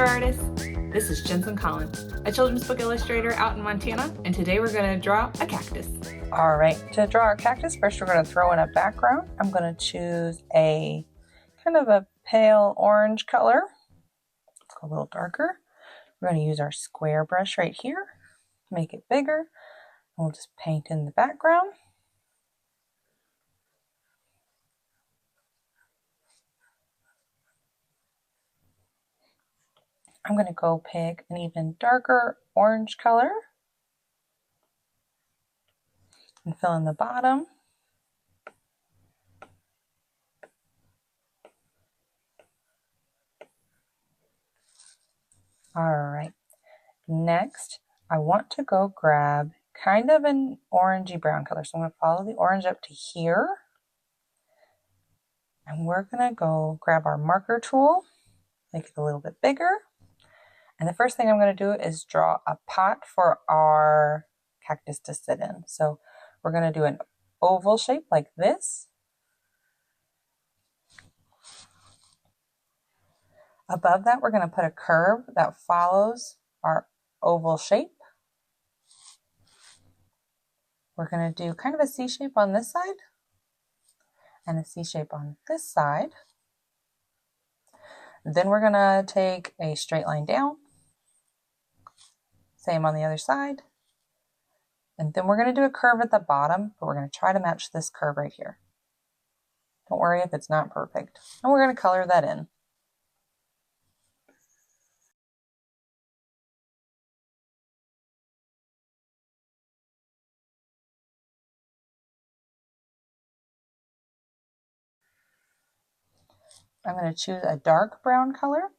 there, artists! This is Jensen Collins, a children's book illustrator out in Montana, and today we're going to draw a cactus. All right, to draw our cactus, first we're going to throw in a background. I'm going to choose a kind of a pale orange color. Let's go a little darker. We're going to use our square brush right here, make it bigger, and we'll just paint in the background. I'm going to go pick an even darker orange color and fill in the bottom. All right, next I want to go grab kind of an orangey brown color. So I'm going to follow the orange up to here. And we're going to go grab our marker tool, make it a little bit bigger. And the first thing I'm going to do is draw a pot for our cactus to sit in. So we're going to do an oval shape like this. Above that, we're going to put a curve that follows our oval shape. We're going to do kind of a C shape on this side and a C shape on this side. Then we're going to take a straight line down. Same on the other side. And then we're going to do a curve at the bottom, but we're going to try to match this curve right here. Don't worry if it's not perfect. And we're going to color that in. I'm going to choose a dark brown color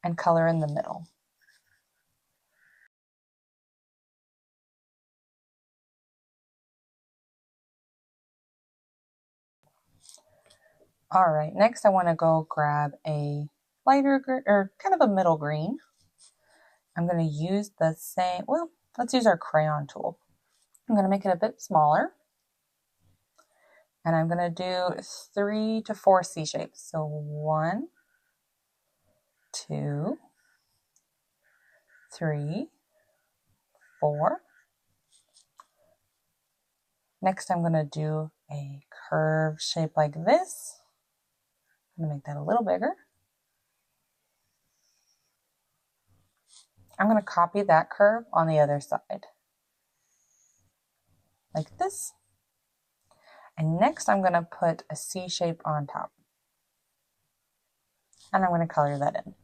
and color in the middle. All right, next I want to go grab a lighter or kind of a middle green. I'm going to use the same, well, let's use our crayon tool. I'm going to make it a bit smaller. And I'm going to do 3 to 4 C shapes. So 1, 2, 3, 4. Next, I'm going to do a curved shape like this. I'm going to make that a little bigger. I'm going to copy that curve on the other side, like this. And next, I'm going to put a C shape on top. And I'm going to color that in.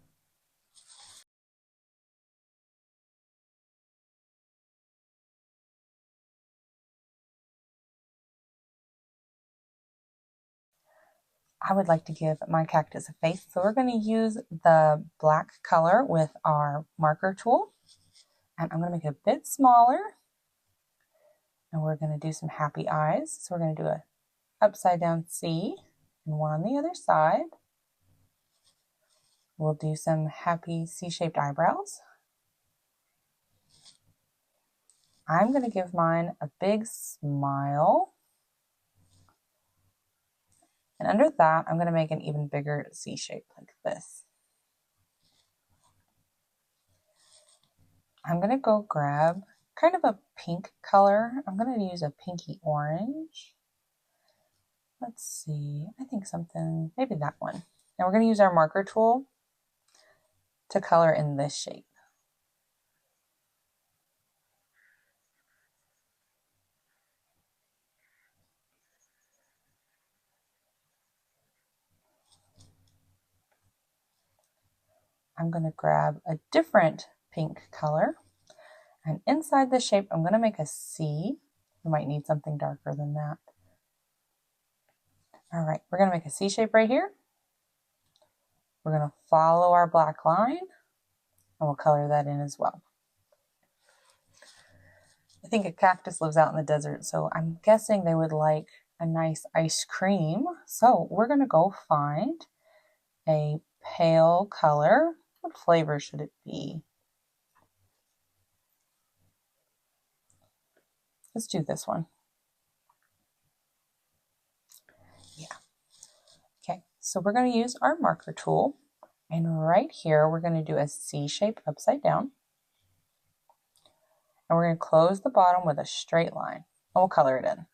I would like to give my cactus a face, so we're going to use the black color with our marker tool. And I'm going to make it a bit smaller. And we're going to do some happy eyes. So we're going to do a upside down C and one on the other side. We'll do some happy C-shaped eyebrows. I'm going to give mine a big smile. And under that, I'm going to make an even bigger C shape like this. I'm going to go grab kind of a pink color. I'm going to use a pinky orange. Let's see, I think something, maybe that one. And we're going to use our marker tool to color in this shape. I'm going to grab a different pink color, and inside the shape I'm going to make a C. You might need something darker than that. All right, we're going to make a C shape right here. We're going to follow our black line, and we'll color that in as well. I think a cactus lives out in the desert, so I'm guessing they would like a nice ice cream. So we're going to go find a pale color. What flavor should it be? Let's do this one. Yeah. Okay, so we're going to use our marker tool, And right here, we're going to do a C shape upside down. And we're going to close the bottom with a straight line. And we'll color it in.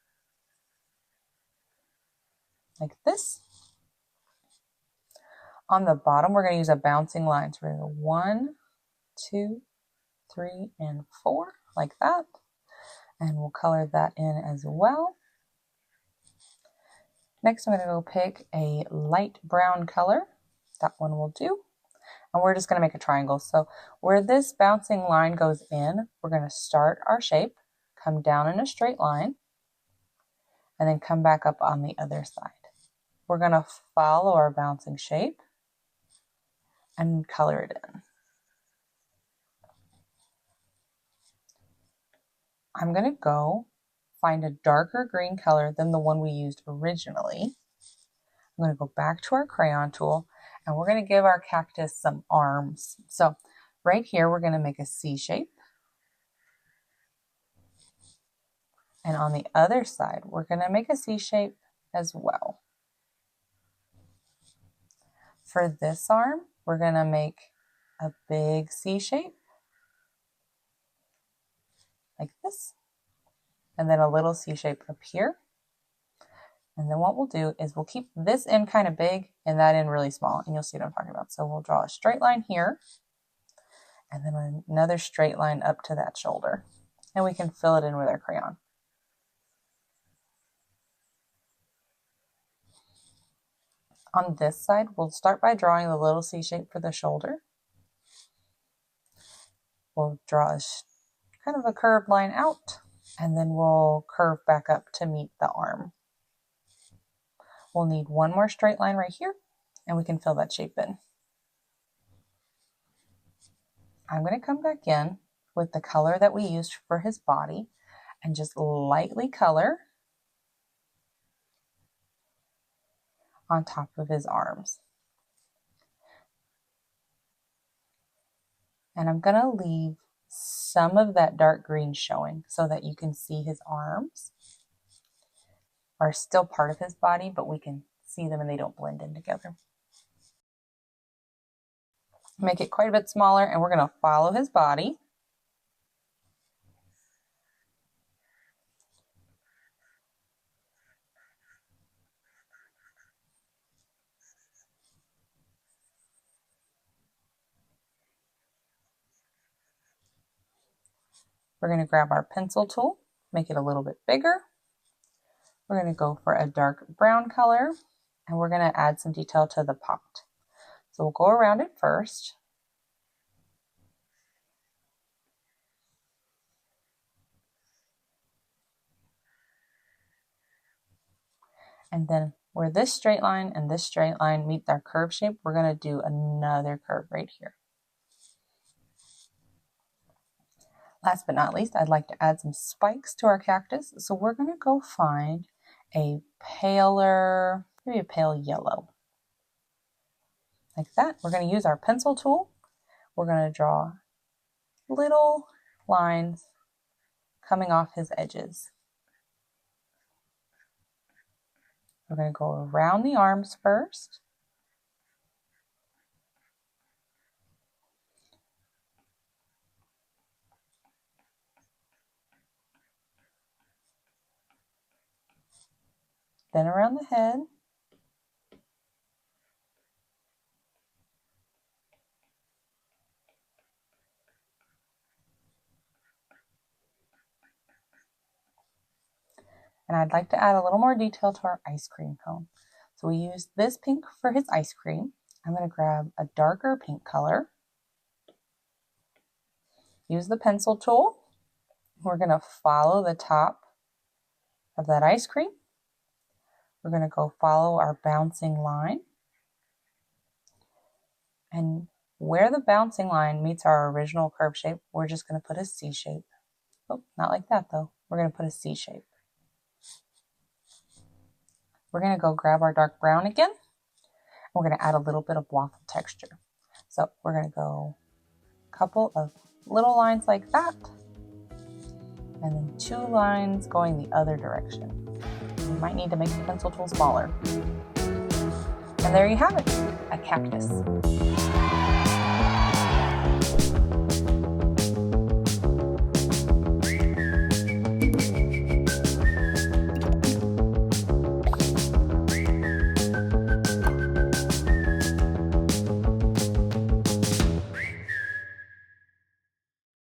Like this. On the bottom, we're going to use a bouncing line. So we're going to go 1, 2, 3, and 4, like that. And we'll color that in as well. Next, I'm going to go pick a light brown color. That one will do. And we're just going to make a triangle. So where this bouncing line goes in, we're going to start our shape, come down in a straight line, and then come back up on the other side. We're going to follow our bouncing shape and color it in. I'm going to go find a darker green color than the one we used originally. I'm going to go back to our crayon tool and we're going to give our cactus some arms. So right here, we're going to make a C shape. And on the other side, we're going to make a C shape as well. For this arm, we're going to make a big C shape, like this, and then a little C shape up here. And then what we'll do is we'll keep this end kind of big and that end really small, and you'll see what I'm talking about. So we'll draw a straight line here, and then another straight line up to that shoulder, and we can fill it in with our crayon. On this side, we'll start by drawing the little C shape for the shoulder. We'll draw a kind of a curved line out, and then we'll curve back up to meet the arm. We'll need one more straight line right here, and we can fill that shape in. I'm going to come back in with the color that we used for his body and just lightly color on top of his arms. And I'm going to leave some of that dark green showing so that you can see his arms are still part of his body, but we can see them and they don't blend in together. Make it quite a bit smaller, and we're going to follow his body. We're going to grab our pencil tool, make it a little bit bigger. We're going to go for a dark brown color, and we're going to add some detail to the pot. So we'll go around it first. And then where this straight line and this straight line meet our curve shape, we're going to do another curve right here. Last but not least, I'd like to add some spikes to our cactus. So we're going to go find a paler, maybe a pale yellow. Like that. We're going to use our pencil tool. We're going to draw little lines coming off his edges. We're going to go around the arms first. Then around the head. And I'd like to add a little more detail to our ice cream cone. So we use this pink for his ice cream. I'm going to grab a darker pink color. Use the pencil tool. We're going to follow the top of that ice cream. We're going to go follow our bouncing line. And where the bouncing line meets our original curve shape, we're just going to put a C shape. Oh, not like that though. We're going to put a C shape. We're going to go grab our dark brown again. We're going to add a little bit of waffle texture. So we're going to go a couple of little lines like that. And then 2 lines going the other direction. You might need to make the pencil tool smaller. And there you have it, a cactus.